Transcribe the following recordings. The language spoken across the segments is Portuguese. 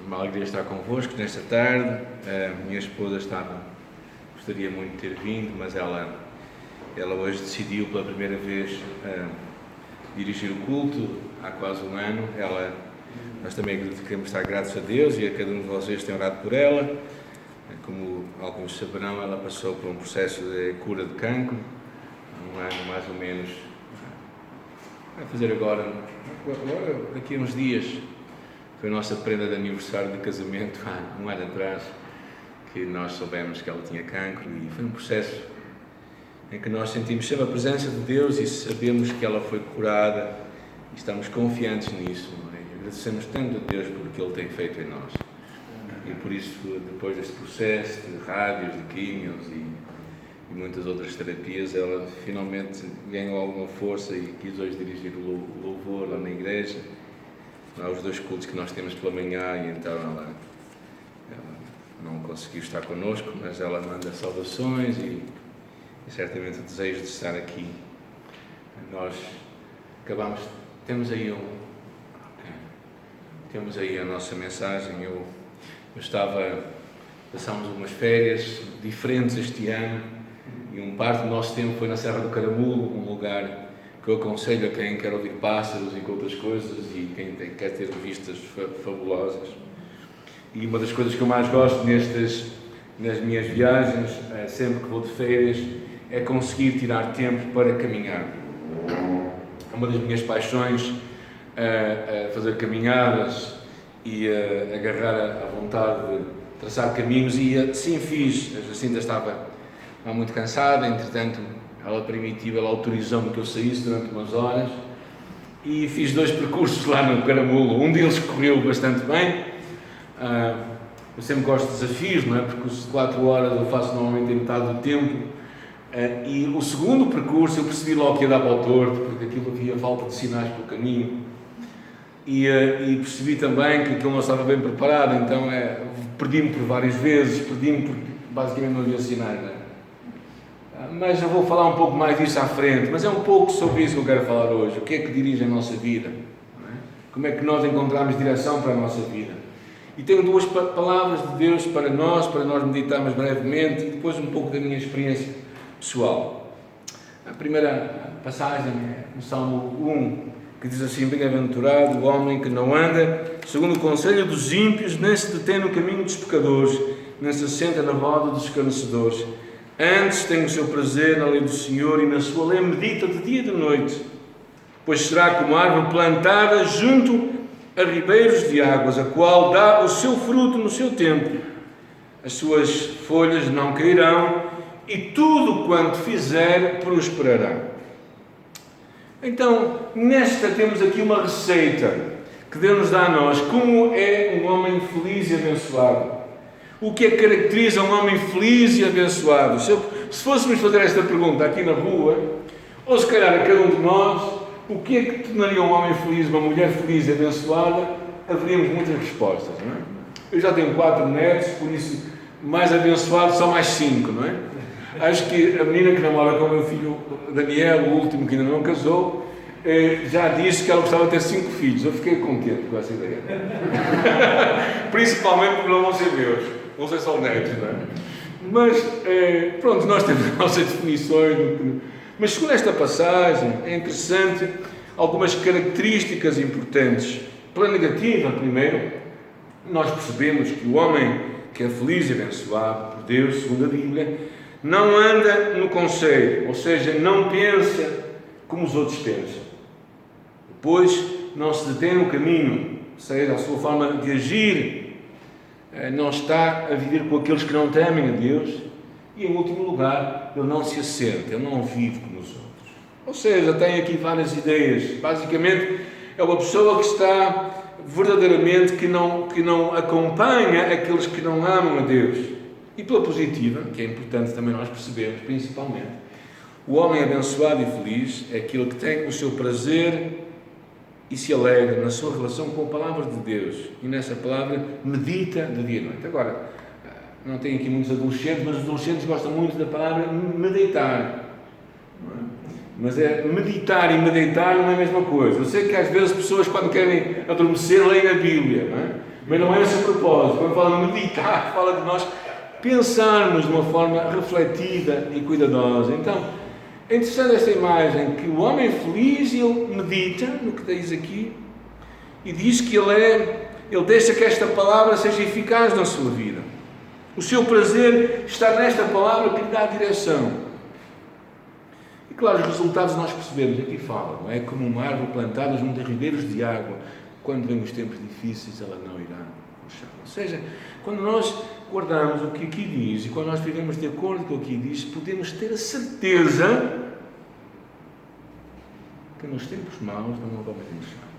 uma alegria estar convosco nesta tarde. A minha esposa gostaria muito de ter vindo, mas ela hoje decidiu pela primeira vez dirigir o culto há quase um ano. Nós também queremos estar gratos a Deus e a cada um de vocês tem orado por ela. Como alguns saberão, ela passou por um processo de cura de cancro, há um ano mais ou menos. Vai fazer agora, daqui a uns dias, foi a nossa prenda de aniversário de casamento, há um ano atrás, que nós soubemos que ela tinha cancro, e foi um processo em que nós sentimos sempre a presença de Deus e sabemos que ela foi curada e estamos confiantes nisso, não é? E agradecemos tanto a Deus por o que Ele tem feito em nós. E por isso, depois deste processo de rádios, de químios e muitas outras terapias, ela finalmente ganhou alguma força e quis hoje dirigir o louvor lá na igreja. Há os 2 cultos que nós temos pela manhã, e então ela não conseguiu estar connosco, mas ela manda saudações e certamente o desejo de estar aqui. Nós temos aí a nossa mensagem. Passámos umas férias diferentes este ano e parte do nosso tempo foi na Serra do Caramulo, um lugar que eu aconselho a quem quer ouvir pássaros e outras coisas e quem quer ter vistas fabulosas. E uma das coisas que eu mais gosto nas minhas viagens, sempre que vou de férias, é conseguir tirar tempo para caminhar. Uma das minhas paixões é fazer caminhadas e agarrar a vontade de traçar caminhos, e assim fiz. A Jacinta estava muito cansada, entretanto ela autorizou-me que eu saísse durante umas horas e fiz 2 percursos lá no Caramulo. Um deles correu bastante bem. Eu sempre gosto de desafios, não é? Porque os 4 horas eu faço normalmente em metade do tempo. E o segundo percurso eu percebi logo que ia dar para o torto, porque aquilo havia falta de sinais pelo caminho. E percebi também que aquilo não estava bem preparado, então perdi-me por várias vezes, porque basicamente não havia sinais, não é? Mas eu vou falar um pouco mais disso à frente, mas é um pouco sobre isso que eu quero falar hoje. O que é que dirige a nossa vida? Não é? Como é que nós encontramos direção para a nossa vida? E tenho 2 palavras de Deus para nós meditarmos brevemente, e depois um pouco da minha experiência pessoal. A primeira passagem é no Salmo 1, que diz assim: bem-aventurado o homem que não anda segundo o conselho dos ímpios, nem se detém no caminho dos pecadores, nem se assenta na roda dos escarnecedores. Antes tem o seu prazer na lei do Senhor, e na sua lei medita de dia e de noite. Pois será como árvore plantada junto a ribeiros de águas, a qual dá o seu fruto no seu tempo. As suas folhas não cairão, e tudo quanto fizer prosperará. Então, temos aqui uma receita que Deus nos dá a nós. Como é um homem feliz e abençoado? O que é que caracteriza um homem feliz e abençoado? Se fôssemos fazer esta pergunta aqui na rua, ou se calhar a cada um de nós, o que é que tornaria um homem feliz, uma mulher feliz e abençoada? Haveríamos muitas respostas, não é? Eu já tenho 4 netos, por isso mais abençoados são mais 5, não é? Acho que a menina que namora com o meu filho Daniel, o último que ainda não casou, já disse que ela gostava de ter 5 filhos. Eu fiquei contente com essa ideia. Principalmente porque não vão ser meus, vão ser só netos, não é? Mas, pronto, nós temos as nossas definições. Mas segundo esta passagem, é interessante algumas características importantes. Pela negativa, primeiro, nós percebemos que o homem que é feliz e abençoado por Deus, segundo a Bíblia, não anda no conselho, ou seja, não pensa como os outros pensam. Depois, não se detém no caminho, ou seja, a sua forma de agir não está a viver com aqueles que não temem a Deus. E, em último lugar, ele não se assenta, ele não vive como os outros. Ou seja, tem aqui várias ideias. Basicamente, é uma pessoa que está verdadeiramente, que não acompanha aqueles que não amam a Deus. E pela positiva, que é importante também nós percebermos, principalmente, o homem abençoado e feliz é aquele que tem o seu prazer e se alegra na sua relação com a palavra de Deus. E nessa palavra medita de dia e noite. Agora, não tenho aqui muitos adolescentes, mas os adolescentes gostam muito da palavra meditar. Não é? Mas meditar e meditar não é a mesma coisa. Eu sei que às vezes pessoas, quando querem adormecer, leem a Bíblia, não é? Mas não é esse o propósito. Quando fala de meditar, fala de nós pensarmos de uma forma refletida e cuidadosa. Então, é interessante esta imagem que o homem feliz, ele medita no que diz aqui e diz que ele deixa que esta palavra seja eficaz na sua vida. O seu prazer está nesta palavra que lhe dá a direção. E claro, os resultados nós percebemos, aqui fala, não é? Como uma árvore plantada junto a ribeiros de água, quando vêm os tempos difíceis ela não irá murchar. Ou seja, quando nós guardamos o que aqui diz e quando nós vivemos de acordo com o que aqui diz, podemos ter a certeza que nos tempos maus não vamos murchar.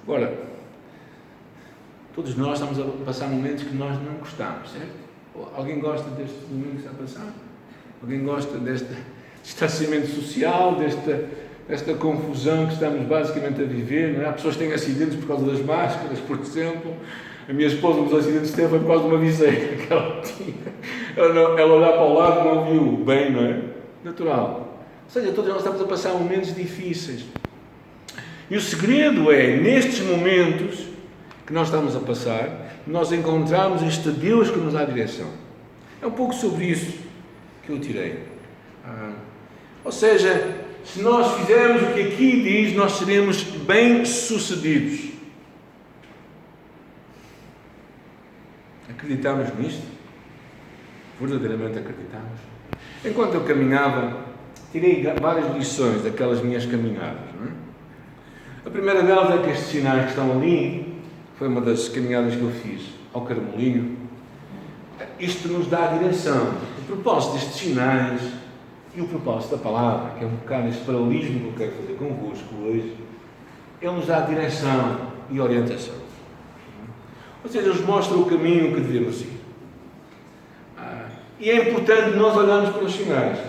Agora, todos nós estamos a passar momentos que nós não gostamos, certo? Alguém gosta deste momento que está a passar? Alguém gosta deste distanciamento social, desta confusão que estamos basicamente a viver? Não é? Há pessoas que têm acidentes por causa das máscaras, por exemplo. A minha esposa, um dos acidentes que teve foi por causa de uma viseira que ela tinha. Ela olhar para o lado não viu bem, não é? Natural. Ou seja, todos nós estamos a passar momentos difíceis. E o segredo é, nestes momentos que nós estamos a passar, nós encontrarmos este Deus que nos dá a direção. É um pouco sobre isso que eu tirei. Ou seja, se nós fizermos o que aqui diz, nós seremos bem-sucedidos. Acreditamos nisto? Verdadeiramente acreditamos? Enquanto eu caminhava, tirei várias lições daquelas minhas caminhadas. Não é? A primeira delas é que estes sinais que estão ali, foi uma das caminhadas que eu fiz ao Caramolinho. Isto nos dá a direção. O propósito destes sinais e o propósito da palavra, que é um bocado este paralelismo que eu quero fazer convosco hoje, ele nos dá a direção e orientação. Ou seja, eles mostram o caminho que devemos seguir. E é importante nós olharmos para os sinais.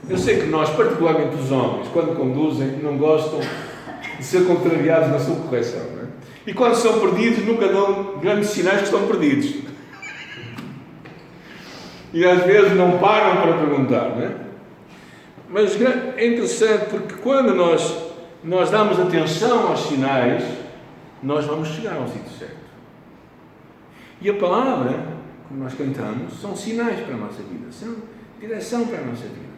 Eu sei que nós, particularmente os homens, quando conduzem, não gostam de ser contrariados na sua correção. Não é? E quando são perdidos, nunca dão grandes sinais que estão perdidos. E às vezes não param para perguntar. Não é? Mas é interessante porque quando nós damos atenção aos sinais, nós vamos chegar ao sítio certo. E a palavra, como nós cantamos, são sinais para a nossa vida, são direção para a nossa vida.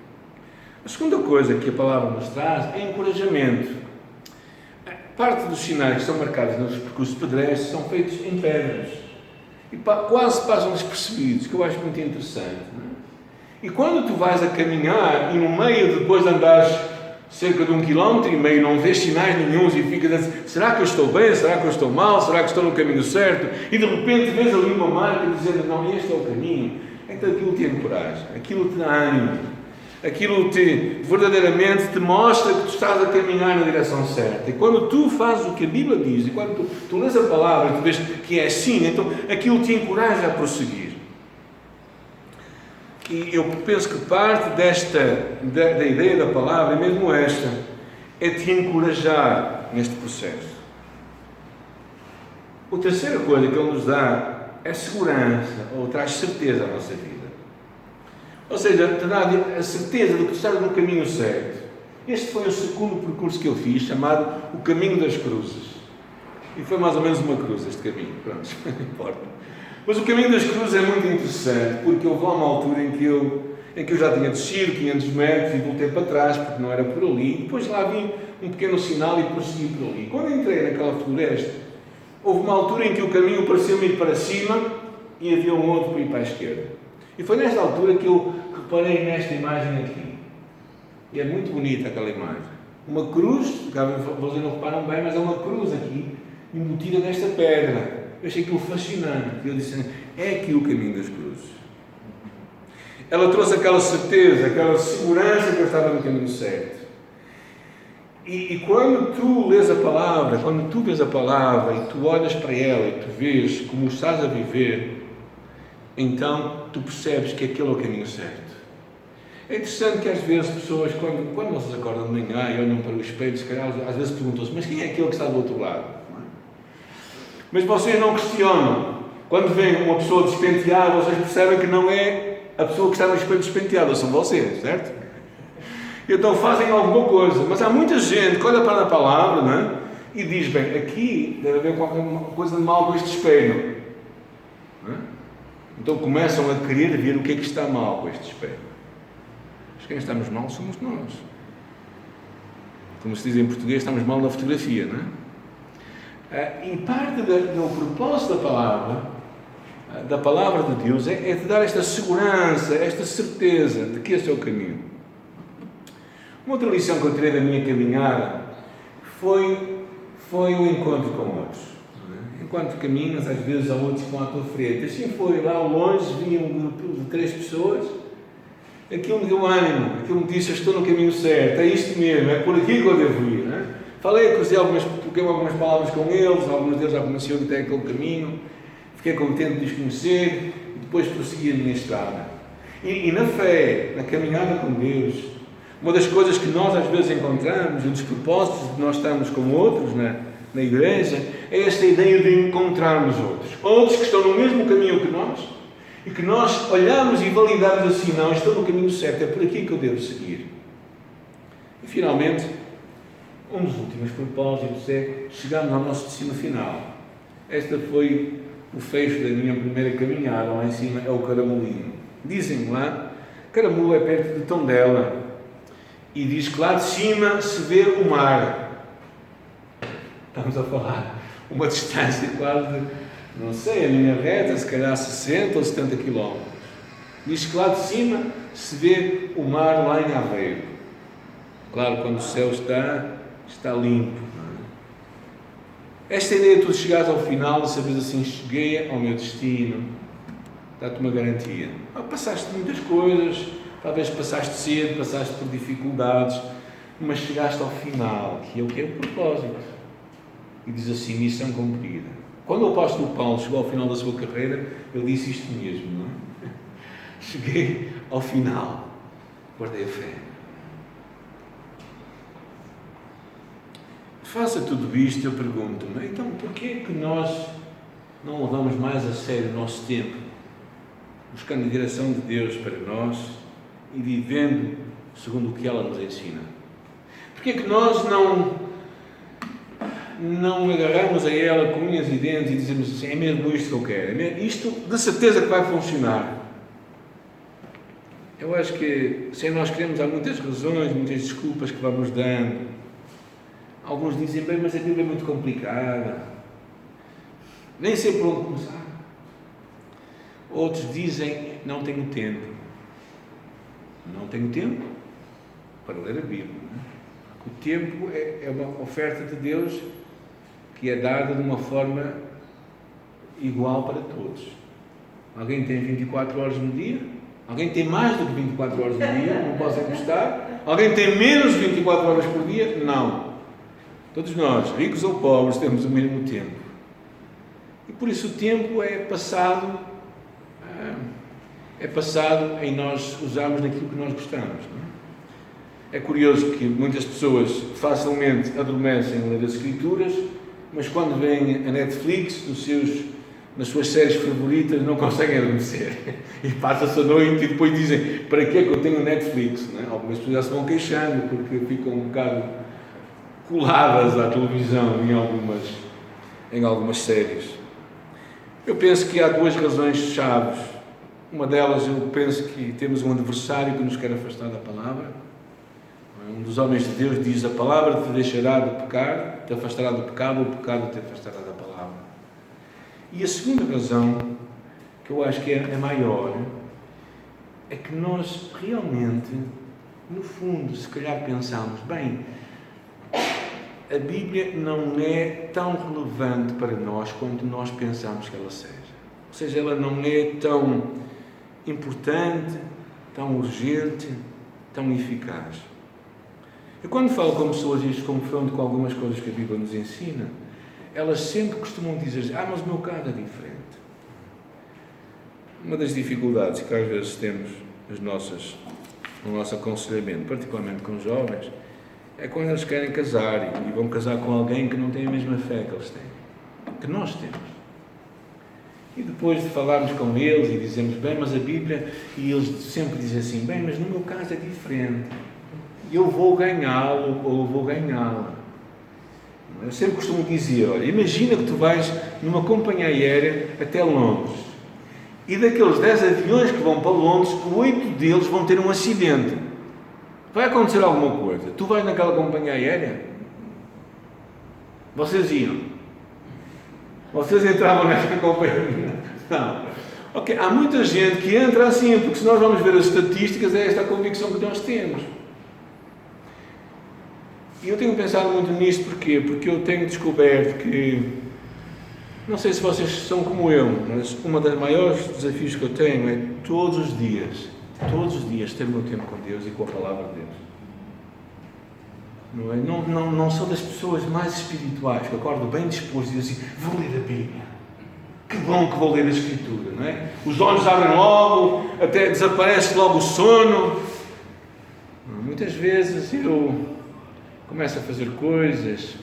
A segunda coisa que a palavra nos traz é encorajamento. Parte dos sinais que são marcados nos percursos pedestres são feitos em pedras e quase passam despercebidos, que eu acho muito interessante. Não é? E quando tu vais a caminhar e no meio, depois de andares cerca de 1,5 km, não vês sinais nenhuns e ficas a dizer, será que eu estou bem? Será que eu estou mal? Será que estou no caminho certo? E de repente vês ali uma marca dizendo, não, este é o caminho. Então aquilo te encoraja, aquilo te dá ânimo, aquilo verdadeiramente te mostra que tu estás a caminhar na direção certa. E quando tu fazes o que a Bíblia diz, e quando tu lês a palavra e tu vês que é assim, então aquilo te encoraja a prosseguir. E eu penso que parte da ideia da palavra é mesmo esta, é te encorajar neste processo. A terceira coisa que ele nos dá é segurança, ou traz certeza à nossa vida. Ou seja, te dá a certeza de que tu estás no caminho certo. Este foi o segundo percurso que eu fiz, chamado o Caminho das Cruzes. E foi mais ou menos uma cruz este caminho, pronto, não importa. Mas o Caminho das Cruzes é muito interessante, porque eu vou a uma altura em que eu já tinha descido 500 metros e voltei para trás, porque não era por ali. Depois lá vi um pequeno sinal e prossegui por ali. Quando entrei naquela floresta, houve uma altura em que o caminho pareceu-me ir para cima e havia um outro para ir para a esquerda. E foi nesta altura que eu reparei nesta imagem aqui. E é muito bonita aquela imagem. Uma cruz, vocês não reparam bem, mas é uma cruz aqui, embutida nesta pedra. Eu achei aquilo fascinante. Eu disse, é aqui o caminho das cruzes. Ela trouxe aquela certeza, aquela segurança que eu estava no caminho certo. E quando tu lês a palavra, quando tu vês a palavra e tu olhas para ela e tu vês como estás a viver, então tu percebes que aquele é o caminho certo. É interessante que às vezes pessoas, quando vocês acordam de manhã e olham para o espelho, se calhar às vezes perguntam-se, mas quem é aquele que está do outro lado? Mas vocês não questionam. Quando vem uma pessoa despenteada, vocês percebem que não é a pessoa que está no espelho despenteada, são vocês, certo? Então fazem alguma coisa. Mas há muita gente que olha para a palavra, não é? E diz, bem, aqui deve haver qualquer coisa de mal com este espelho. Não é? Então começam a querer ver o que é que está mal com este espelho. Mas quem estamos mal somos nós. Como se diz em português, estamos mal na fotografia, não é? E parte do propósito da palavra de Deus é de dar esta segurança, esta certeza de que esse é o caminho. Uma outra lição que eu tirei da minha caminhada foi o encontro com outros. Enquanto caminhas, às vezes há outros que vão à tua frente. Assim foi, lá ao longe, vi um grupo de 3 pessoas. Aquilo me deu ânimo, aquilo me disse: estou no caminho certo, é isto mesmo, é por aqui que eu devo ir. Não é? Falei, toquei algumas palavras com eles, alguns deles já conheciam até aquele caminho. Fiquei contente de os conhecer e depois prossegui a minha estrada. E na fé, na caminhada com Deus, uma das coisas que nós às vezes encontramos, um dos propósitos de nós estarmos com outros na igreja, é esta ideia de encontrarmos outros que estão no mesmo caminho que nós e que nós olhamos e validamos assim: não, estou no caminho certo, é por aqui que eu devo seguir. E finalmente, um dos últimos propósitos é chegarmos ao nosso destino final. Esta foi o fecho da minha primeira caminhada. Lá em cima é o Caramulinho. Dizem lá, Caramulo é perto de Tondela, e diz que lá de cima se vê o mar. Estamos a falar uma distância quase de, não sei, a linha reta, se calhar 60 ou 70 quilómetros. Diz que lá de cima se vê o mar lá em Aveiro. Claro, quando o céu está limpo. Esta ideia de tu chegares ao final e saberes assim: cheguei ao meu destino, dá-te uma garantia. Passaste muitas coisas, talvez passaste cedo, passaste por dificuldades, mas chegaste ao final, que é o propósito. E diz assim: missão cumprida. Quando o apóstolo Paulo chegou ao final da sua carreira, ele disse isto mesmo, não é? Cheguei ao final, guardei a fé. Faça tudo isto, eu pergunto-me: então porquê que nós não levamos mais a sério o nosso tempo, buscando a direção de Deus para nós e vivendo segundo o que ela nos ensina? Porquê que nós não agarramos a ela com unhas e dentes e dizemos assim: é mesmo isto que eu quero, isto de certeza que vai funcionar? Eu acho que sem nós queremos, há muitas razões, muitas desculpas que vamos dando. Alguns dizem: bem, mas a Bíblia é muito complicada, nem sei por onde começar. Outros dizem: não tenho tempo. Não tenho tempo para ler a Bíblia. Não é? O tempo é uma oferta de Deus que é dada de uma forma igual para todos. Alguém tem 24 horas no dia? Alguém tem mais do que 24 horas no dia? Não posso encostar. Alguém tem menos de 24 horas por dia? Não. Todos nós, ricos ou pobres, temos o mesmo tempo. E por isso o tempo é passado em nós usarmos naquilo que nós gostamos. Não é? É curioso que muitas pessoas facilmente adormecem a ler as Escrituras, mas quando vêm a Netflix, nas suas séries favoritas, não conseguem adormecer. E passa-se a noite e depois dizem: para que é que eu tenho Netflix? Não é? Algumas pessoas já se vão queixando porque ficam um bocado coladas à televisão em algumas séries. Eu penso que há 2 razões chaves. Uma delas, eu penso que temos um adversário que nos quer afastar da palavra. Um dos homens de Deus diz: a palavra te deixará de pecar, te afastará do pecado, ou o pecado te afastará da palavra. E a segunda razão, que eu acho que é maior, é que nós realmente, no fundo, se calhar pensamos: bem, a Bíblia não é tão relevante para nós quanto nós pensamos que ela seja. Ou seja, ela não é tão importante, tão urgente, tão eficaz. Eu, quando falo com pessoas e as confronto com algumas coisas que a Bíblia nos ensina, elas sempre costumam dizer: mas o meu caso é diferente. Uma das dificuldades que às vezes temos no nosso aconselhamento, particularmente com jovens, é quando eles querem casar e vão casar com alguém que não tem a mesma fé que eles têm, que nós temos. E depois de falarmos com eles e dizemos: bem, mas a Bíblia, e eles sempre dizem assim: bem, mas no meu caso é diferente, eu vou ganhá-lo ou eu vou ganhá-la. Eu sempre costumo dizer, olha, imagina que tu vais numa companhia aérea até Londres e daqueles 10 aviões que vão para Londres, 8 deles vão ter um acidente. Vai acontecer alguma coisa. Tu vais naquela companhia aérea? Vocês iam? Vocês entravam nessa companhia? Não. Ok, há muita gente que entra assim, porque se nós vamos ver as estatísticas, é esta a convicção que nós temos. E eu tenho pensado muito nisto, porquê? Porque eu tenho descoberto que, não sei se vocês são como eu, mas uma das maiores desafios que eu tenho é todos os dias ter o meu tempo com Deus e com a Palavra de Deus. Não sou das pessoas mais espirituais, que acordo bem disposto e digo assim, vou ler a Bíblia. Que bom que vou ler a Escritura, não é? Os olhos abrem logo, até desaparece logo o sono. Muitas vezes eu começo a fazer coisas,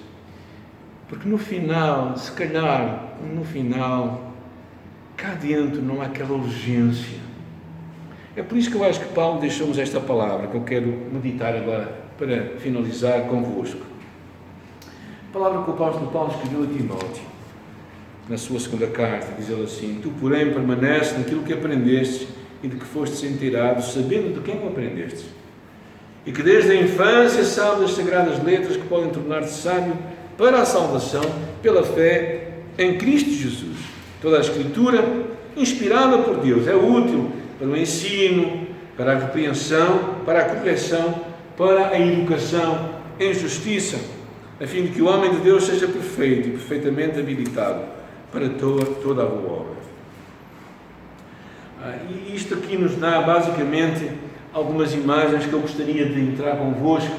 porque no final, se calhar, cá dentro não há aquela urgência. É por isso que eu acho que Paulo deixou-nos esta palavra, que eu quero meditar agora, para finalizar convosco. A palavra que o apóstolo Paulo escreveu a Timóteo, na sua segunda carta, diz ele assim, tu, porém, permaneces naquilo que aprendestes e de que fostes inteirado, sabendo de quem o aprendestes. E que desde a infância sabes as sagradas letras que podem tornar-te sábio para a salvação pela fé em Cristo Jesus. Toda a Escritura, inspirada por Deus, é útil para o ensino, para a repreensão, para a correção, para a educação em justiça, a fim de que o homem de Deus seja perfeito e perfeitamente habilitado para toda a boa obra. E isto aqui nos dá basicamente algumas imagens que eu gostaria de entrar convosco,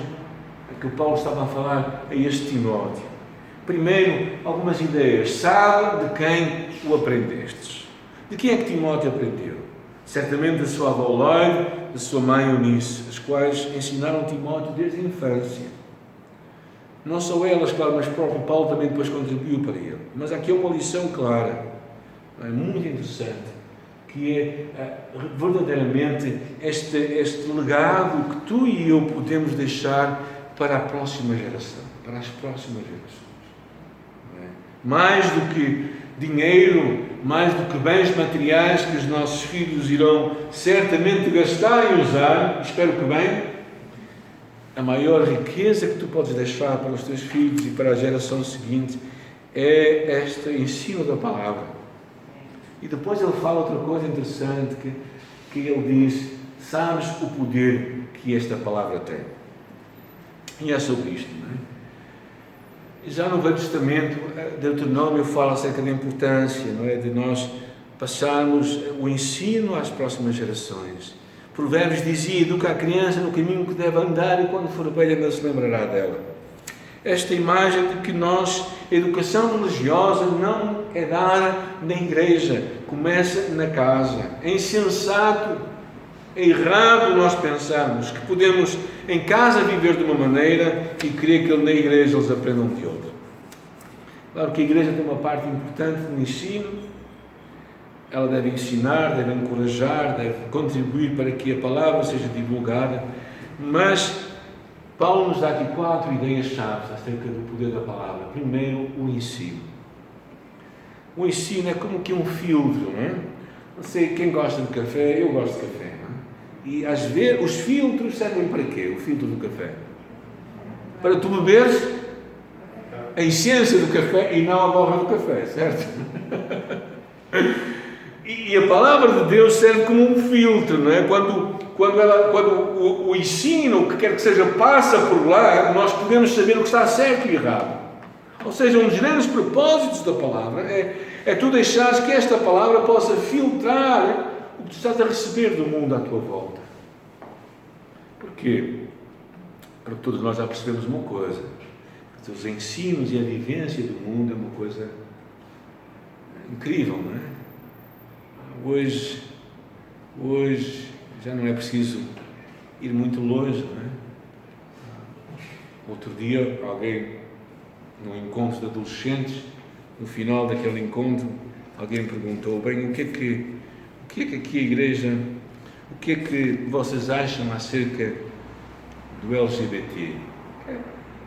que o Paulo estava a falar a este Timóteo. Primeiro, algumas ideias. Sabe de quem o aprendestes. De quem é que Timóteo aprendeu? Certamente da sua avó Loide, da sua mãe Eunice, as quais ensinaram Timóteo desde a infância. Não só elas, claro, mas o próprio Paulo também depois contribuiu para ele. Mas aqui é uma lição clara, muito interessante, que é verdadeiramente este legado que tu e eu podemos deixar para a próxima geração, para as próximas gerações. Mais do que dinheiro, mais do que bens materiais que os nossos filhos irão certamente gastar e usar, espero que bem, a maior riqueza que tu podes deixar para os teus filhos e para a geração seguinte é este ensino da palavra. E depois ele fala outra coisa interessante, que ele diz, sabes o poder que esta palavra tem. E é sobre isto, não é? Já no Velho Testamento, Deuteronômio fala acerca da importância, não é, de nós passarmos o ensino às próximas gerações. Provérbios dizia, educa a criança no caminho que deve andar e quando for velha não se lembrará dela. Esta imagem de que a educação religiosa não é dada na igreja, começa na casa. É insensato, é errado nós pensarmos que podemos em casa viver de uma maneira e querer que na igreja eles aprendam de outra. Claro que a igreja tem uma parte importante no ensino, ela deve ensinar, deve encorajar, deve contribuir para que a palavra seja divulgada, mas Paulo nos dá aqui 4 ideias-chave acerca do poder da palavra. Primeiro, o ensino. O ensino é como que um filtro, não é? Não sei quem gosta de café, eu gosto de café, não é? E às vezes os filtros servem para quê? O filtro do café? Para tu beberes a essência do café e não a borra do café, certo? E a palavra de Deus serve como um filtro, não é? Quando o ensino, o que quer que seja, passa por lá, nós podemos saber o que está certo e errado. Ou seja, um dos grandes propósitos da palavra é tu deixares que esta palavra possa filtrar o que tu estás a receber do mundo à tua volta. Porquê? Porque todos nós já percebemos uma coisa, que os ensinos e a vivência do mundo é uma coisa incrível, não é? Hoje já não é preciso ir muito longe, não é? Outro dia, alguém, num encontro de adolescentes, no final daquele encontro, alguém perguntou, bem, o que é que aqui a igreja, o que é que vocês acham acerca do LGBT?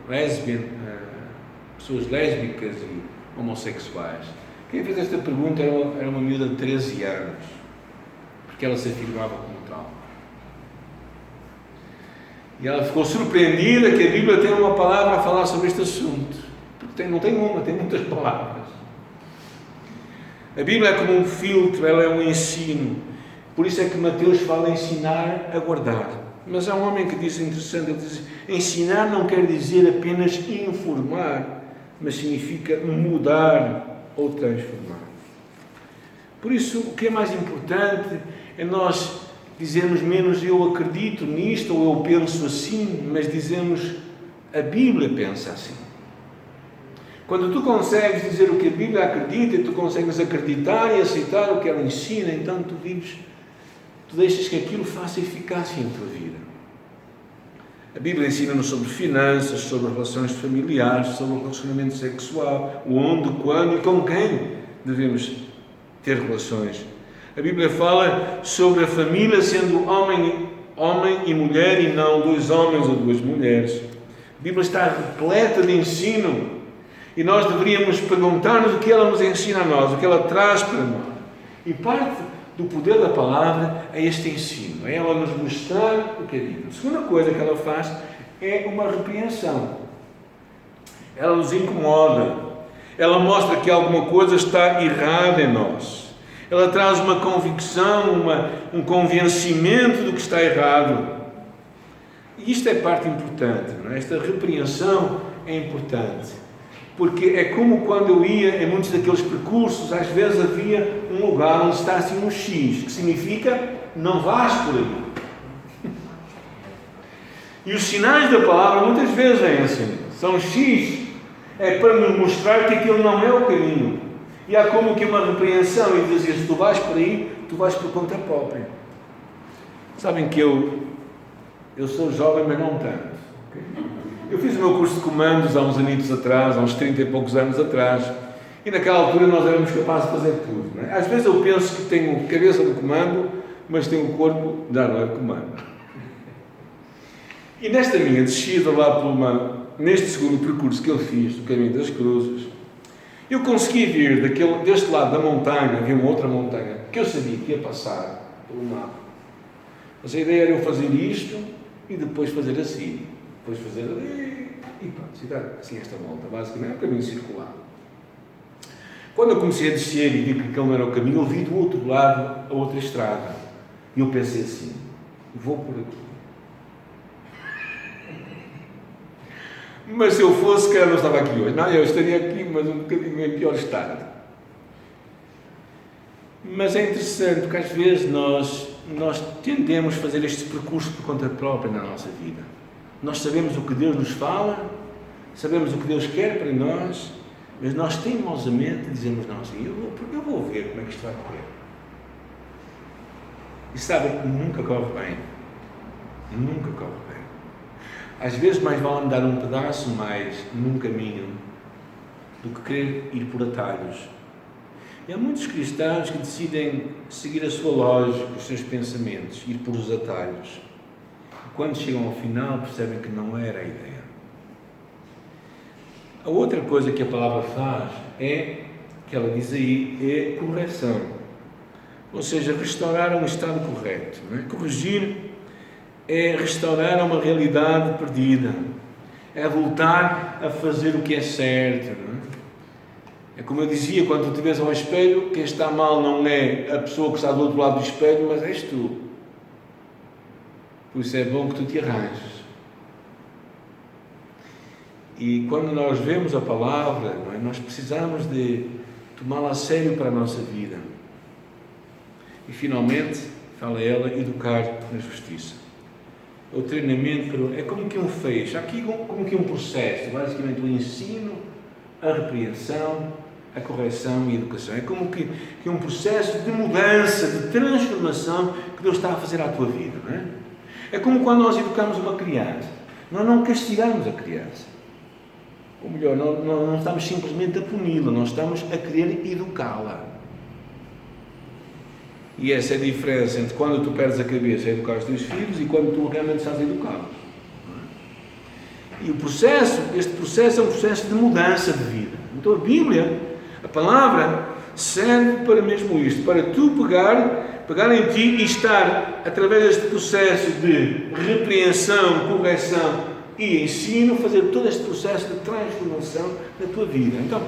Lesbian, pessoas lésbicas e homossexuais. Quem fez esta pergunta era uma miúda de 13 anos, porque ela se afirmava como tal. E ela ficou surpreendida que a Bíblia tem uma palavra a falar sobre este assunto. Porque não tem uma, tem muitas palavras. A Bíblia é como um filtro, ela é um ensino. Por isso é que Mateus fala ensinar a guardar. Mas há um homem que diz interessante, ele diz, ensinar não quer dizer apenas informar, mas significa mudar ou transformar. Por isso, o que é mais importante é nós dizermos menos eu acredito nisto ou eu penso assim, mas dizemos a Bíblia pensa assim. Quando tu consegues dizer o que a Bíblia acredita e tu consegues acreditar e aceitar o que ela ensina, então tu vives, tu deixas que aquilo faça eficácia em tua vida. A Bíblia ensina-nos sobre finanças, sobre relações familiares, sobre o relacionamento sexual, onde, quando e com quem devemos ter relações. A Bíblia fala sobre a família sendo homem e mulher e não 2 homens ou 2 mulheres. A Bíblia está repleta de ensino e nós deveríamos perguntar-nos o que ela nos ensina a nós, o que ela traz para nós. E parte do poder da palavra é este ensino, é ela nos mostrar o que é Bíblia. A segunda coisa que ela faz é uma repreensão. Ela nos incomoda, ela mostra que alguma coisa está errada em nós. Ela traz uma convicção, um convencimento do que está errado. E isto é parte importante, não é? Esta repreensão é importante. Porque é como quando eu ia em muitos daqueles percursos, às vezes havia um lugar onde está assim um X, que significa não vás por aí. E os sinais da palavra muitas vezes vêm assim. São X, é para nos mostrar que aquilo não é o caminho. E há como que uma repreensão e dizer, se tu vais por aí, tu vais por conta própria. Sabem que eu sou jovem, mas não tanto. Okay? Eu fiz o meu curso de comandos há uns anitos atrás, há uns 30 e poucos anos atrás, e naquela altura nós éramos capazes de fazer tudo. Não é? Às vezes eu penso que tenho cabeça de comando, mas tenho o corpo de armar comando. E nesta minha descida lá neste segundo percurso que eu fiz, do Caminho das Cruzes, eu consegui vir deste lado da montanha, havia uma outra montanha, que eu sabia que ia passar pelo mapa. Mas a ideia era eu fazer isto e depois fazer assim, depois fazer ali e pronto, e dar assim esta volta, basicamente é um caminho circular. Quando eu comecei a descer e vi que aquele não era o caminho, eu vi do outro lado a outra estrada. E eu pensei assim, vou por aqui. Mas se eu fosse, que eu não estava aqui hoje. Não, eu estaria aqui, mas um bocadinho em pior estado. Mas é interessante, porque às vezes nós tendemos a fazer este percurso por conta própria na nossa vida. Nós sabemos o que Deus nos fala, sabemos o que Deus quer para nós, mas nós teimosamente dizemos, não, assim, eu vou ver como é que isto vai correr. E sabem, nunca corre bem. Nunca corre bem. Às vezes mais vale andar um pedaço mais num caminho do que querer ir por atalhos. E há muitos cristãos que decidem seguir a sua lógica, os seus pensamentos, ir por os atalhos. E quando chegam ao final percebem que não era a ideia. A outra coisa que a palavra faz é, que ela diz aí, é correção. Ou seja, restaurar um estado correto. Não é? Corrigir é restaurar uma realidade perdida, é voltar a fazer o que é certo. Não é? É como eu dizia, quando tu te vês ao espelho, quem está mal não é a pessoa que está do outro lado do espelho, mas és tu. Por isso é bom que tu te arranjes. E quando nós vemos a palavra, não é? Nós precisamos de tomá-la a sério para a nossa vida. E finalmente, fala ela, educar na justiça. O treinamento é como que um fecho, aqui como que um processo, basicamente o ensino, a repreensão, a correção e a educação. É como que um processo de mudança, de transformação que Deus está a fazer à tua vida. Não é? É como quando nós educamos uma criança. Nós não castigamos a criança. Ou melhor, não estamos simplesmente a puni-la, nós estamos a querer educá-la. E essa é a diferença entre quando tu perdes a cabeça a educar os teus filhos e quando tu realmente estás a educá-los. E este processo é um processo de mudança de vida. Então a Bíblia, a palavra, serve para mesmo isto, para tu pegar em ti e estar, através deste processo de repreensão, correção e ensino, fazer todo este processo de transformação na tua vida. Então,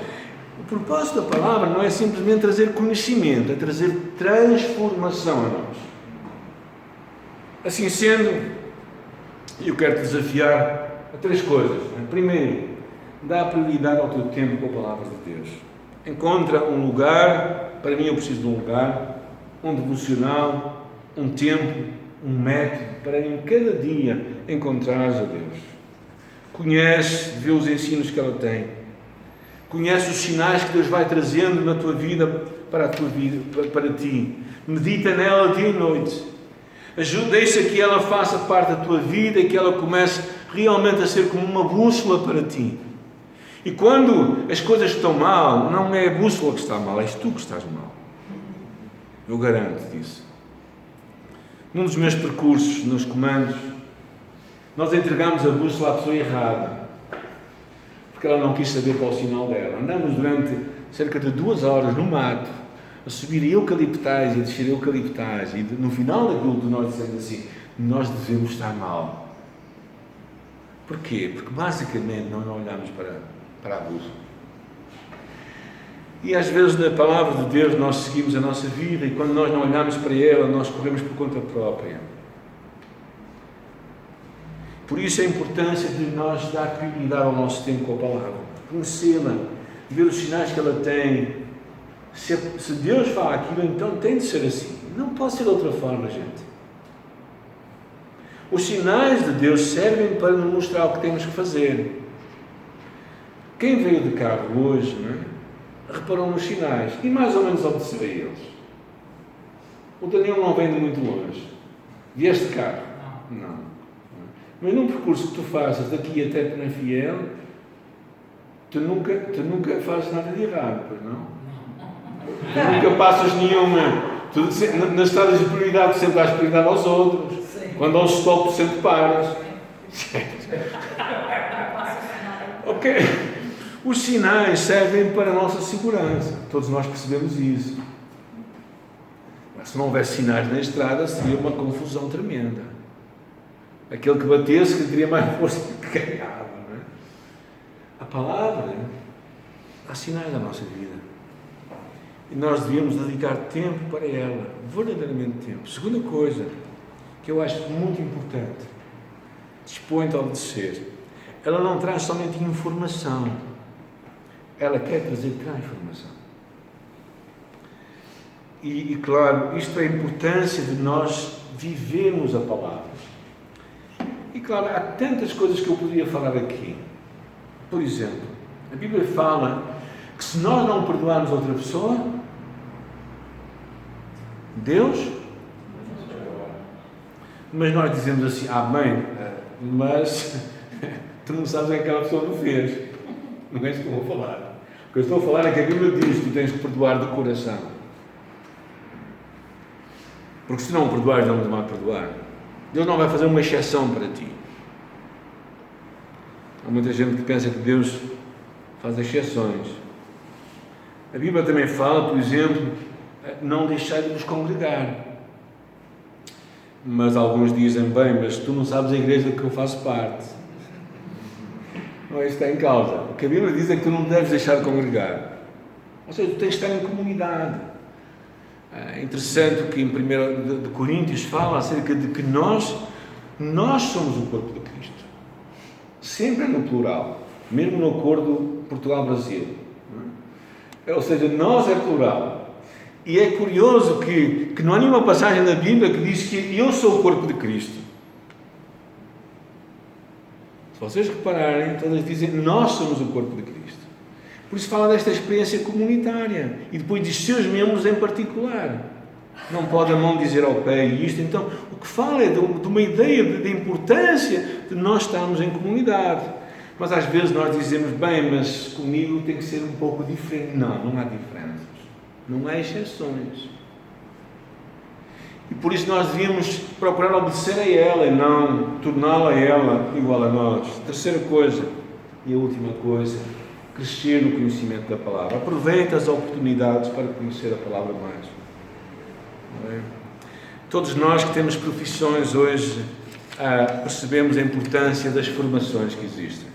o propósito da palavra não é simplesmente trazer conhecimento, é trazer transformação a nós. Assim sendo, eu quero te desafiar a 3 coisas. Primeiro, dá prioridade ao teu tempo com a palavra de Deus. Encontra um lugar, para mim eu preciso de um lugar, um devocional, um tempo, um método, para em cada dia encontrares a Deus. Conhece, vê os ensinos que ela tem. Conhece os sinais que Deus vai trazendo na tua vida, para ti. Medita nela dia e noite. Deixa que ela faça parte da tua vida e que ela comece realmente a ser como uma bússola para ti. E quando as coisas estão mal, não é a bússola que está mal, és tu que estás mal. Eu garanto disso. Num dos meus percursos, nos comandos, nós entregámos a bússola à pessoa errada, porque ela não quis saber qual o sinal dela. Andamos durante cerca de 2 horas no mato, a subir eucaliptais e a descer eucaliptais, e no final daquilo nós dissemos assim: nós devemos estar mal. Porquê? Porque basicamente nós não olhamos para a bússola. E às vezes na palavra de Deus nós seguimos a nossa vida, e quando nós não olhamos para ela, nós corremos por conta própria. Por isso a importância de nós dar prioridade ao nosso tempo com a palavra, conhecê-la, ver os sinais que ela tem. Se Deus fala aquilo, então tem de ser assim. Não pode ser de outra forma, gente. Os sinais de Deus servem para nos mostrar o que temos que fazer. Quem veio de carro hoje, não é? Reparou nos sinais e mais ou menos obedeceu a eles. O Daniel não vem de muito longe. Vieste de carro? Não. Mas num percurso que tu faças daqui até Penafiel, tu nunca fazes nada de errado, pois não? Tu nunca passas nenhuma. Nas estradas de prioridade, tu sempre dás prioridade aos outros. Sim. Quando há um stop, tu sempre paras. Ok. Os sinais servem para a nossa segurança. Todos nós percebemos isso. Mas se não houvesse sinais na estrada, seria uma confusão tremenda. Aquele que batesse, que teria mais força que ganhava. Não é? A palavra há sinais da nossa vida. E nós devíamos dedicar tempo para ela, verdadeiramente tempo. Segunda coisa, que eu acho muito importante, dispõe-te a obedecer. Ela não traz somente informação, ela quer trazer transformação. E claro, isto é a importância de nós vivermos a palavra. E claro, há tantas coisas que eu poderia falar aqui. Por exemplo, a Bíblia fala que se nós não perdoarmos outra pessoa, Deus, mas nós dizemos assim: bem, mas tu não sabes o que aquela pessoa não fez. Não é isso que eu vou falar. O que eu estou a falar é que a Bíblia diz que tu tens que perdoar de coração. Porque se não perdoares, Deus não vai perdoar. Deus não vai fazer uma exceção para ti. Há muita gente que pensa que Deus faz exceções. A Bíblia também fala, por exemplo, não deixai de vos congregar. Mas alguns dizem: bem, mas tu não sabes a igreja que eu faço parte. Não é isso que está em causa. O que a Bíblia diz é que tu não deves deixar de congregar. Ou seja, tu tens de estar em comunidade. É interessante que em 1 de Coríntios fala acerca de que nós somos o corpo de Cristo. Sempre é no plural. Mesmo no acordo Portugal-Brasil. Ou seja, nós é plural. E é curioso que não há nenhuma passagem na Bíblia que diz que eu sou o corpo de Cristo. Se vocês repararem, todas dizem nós somos o corpo de Cristo. Por isso fala desta experiência comunitária. E depois diz seus membros em particular. Não pode a mão dizer ao pé isto. Então, o que fala é de uma ideia de importância de nós estarmos em comunidade. Mas às vezes nós dizemos: bem, mas comigo tem que ser um pouco diferente. Não há diferenças. Não há exceções. E por isso nós devíamos procurar obedecer a ela e não torná-la a ela igual a nós. Terceira coisa, e a última coisa, crescer no conhecimento da palavra. Aproveita as oportunidades para conhecer a palavra mais. Não é? Todos nós que temos profissões hoje percebemos a importância das formações que existem.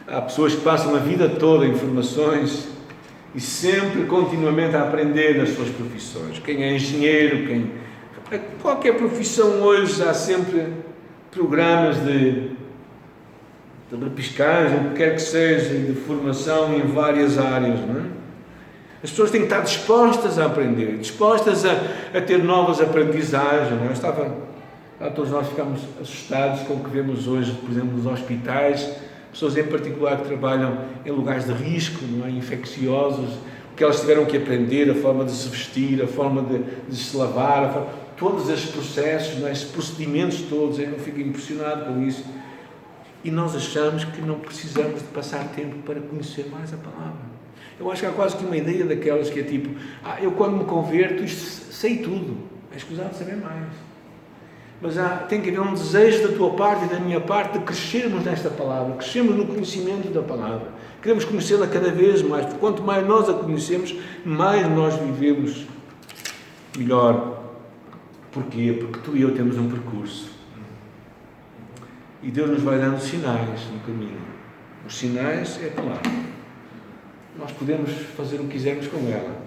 Há pessoas que passam a vida toda em formações e sempre, continuamente, a aprender nas suas profissões. Quem é engenheiro, qualquer profissão hoje, há sempre programas de pescagem, o que quer que seja, de formação em várias áreas, não é? As pessoas têm que estar dispostas a aprender, dispostas a ter novas aprendizagens, não é? Todos nós ficamos assustados com o que vemos hoje, por exemplo, nos hospitais, pessoas em particular que trabalham em lugares de risco, não é? Infecciosos, o que elas tiveram que aprender, a forma de se vestir, a forma de se lavar, todos esses processos, não é? Esses procedimentos todos, eu fico impressionado com isso. E nós achamos que não precisamos de passar tempo para conhecer mais a palavra. Eu acho que há quase que uma ideia daquelas que é tipo, eu quando me converto, isto sei tudo, é escusado de saber mais. Mas tem que haver um desejo da tua parte e da minha parte de crescermos nesta palavra, crescermos no conhecimento da palavra. Queremos conhecê-la cada vez mais, porque quanto mais nós a conhecemos, mais nós vivemos melhor. Porquê? Porque tu e eu temos um percurso. E Deus nos vai dando sinais no caminho. Os sinais é a palavra. Nós podemos fazer o que quisermos com ela.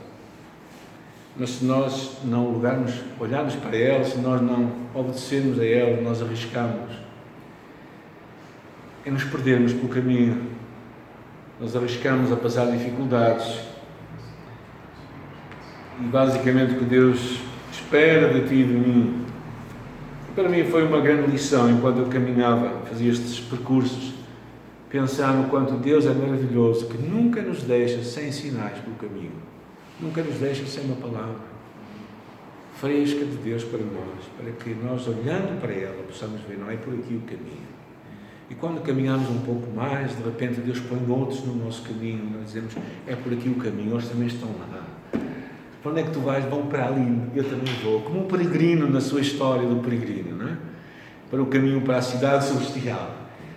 Mas se nós não olharmos para ela, se nós não obedecermos a ela, nós arriscamos em nos perdermos pelo caminho. Nós arriscamos a passar dificuldades. E basicamente o que Deus espera de ti e de mim, para mim foi uma grande lição enquanto eu caminhava, fazia estes percursos, pensar no quanto Deus é maravilhoso, que nunca nos deixa sem sinais pelo caminho, nunca nos deixa sem uma palavra fresca de Deus para nós, para que nós, olhando para ela, possamos ver, não é por aqui o caminho. E quando caminhamos um pouco mais, de repente Deus põe outros no nosso caminho, nós dizemos, é por aqui o caminho, eles também estão lá. Para onde é que tu vais? Vão para ali, eu também vou. Como um peregrino na sua história do peregrino, não é? Para o caminho para a cidade celestial.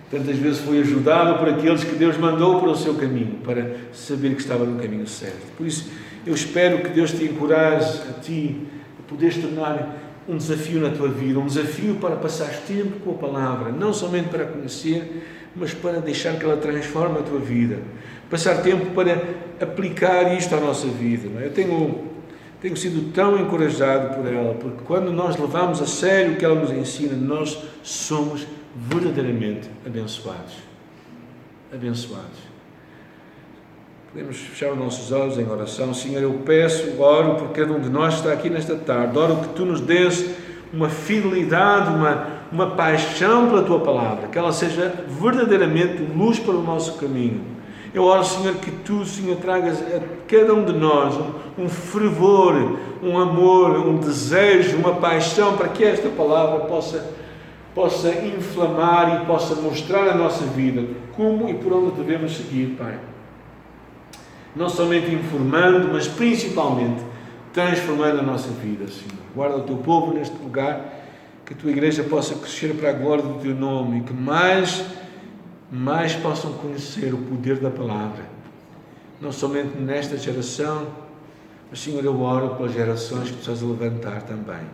Tantas vezes foi ajudado por aqueles que Deus mandou para o seu caminho, para saber que estava no caminho certo. Por isso, eu espero que Deus te encoraje a ti, a poderes tornar um desafio na tua vida, um desafio para passar tempo com a palavra, não somente para conhecer, mas para deixar que ela transforme a tua vida. Passar tempo para aplicar isto à nossa vida, não é? Eu tenho sido tão encorajado por ela, porque quando nós levamos a sério o que ela nos ensina, nós somos verdadeiramente abençoados. Abençoados. Podemos fechar os nossos olhos em oração. Senhor, eu peço, oro por cada um de nós que está aqui nesta tarde. Oro que Tu nos dês uma fidelidade, uma paixão pela Tua palavra, que ela seja verdadeiramente luz para o nosso caminho. Eu oro, Senhor, que Tu, Senhor, tragas a cada um de nós um fervor, um amor, um desejo, uma paixão para que esta palavra possa inflamar e possa mostrar a nossa vida como e por onde devemos seguir, Pai. Não somente informando, mas principalmente transformando a nossa vida, Senhor. Guarda o Teu povo neste lugar, que a Tua igreja possa crescer para a glória do Teu nome e que mais possam conhecer o poder da palavra, não somente nesta geração, mas, Senhor, eu oro pelas gerações que Tu estás a levantar também,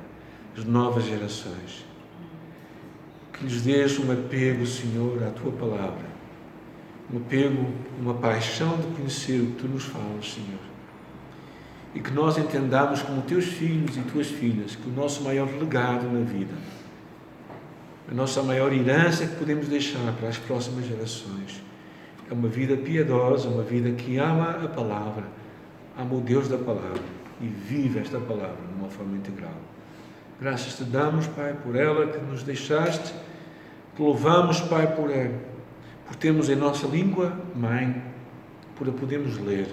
as novas gerações, que lhes dês um apego, Senhor, à Tua palavra, um apego, uma paixão de conhecer o que Tu nos falas, Senhor, e que nós entendamos como Teus filhos e Tuas filhas, que o nosso maior legado na vida, a nossa maior herança que podemos deixar para as próximas gerações é uma vida piedosa, uma vida que ama a palavra, ama o Deus da palavra e vive esta palavra de uma forma integral. Graças Te damos, Pai, por ela que nos deixaste, Te louvamos, Pai, por termos em nossa língua mãe, por a podermos ler.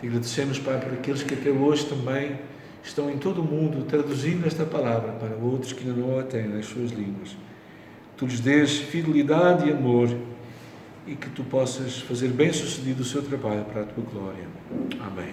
Te agradecemos, Pai, por aqueles que até hoje também estão em todo o mundo traduzindo esta palavra para outros que ainda não a têm nas suas línguas. Tu lhes dês fidelidade e amor e que Tu possas fazer bem sucedido o seu trabalho para a Tua glória. Amém.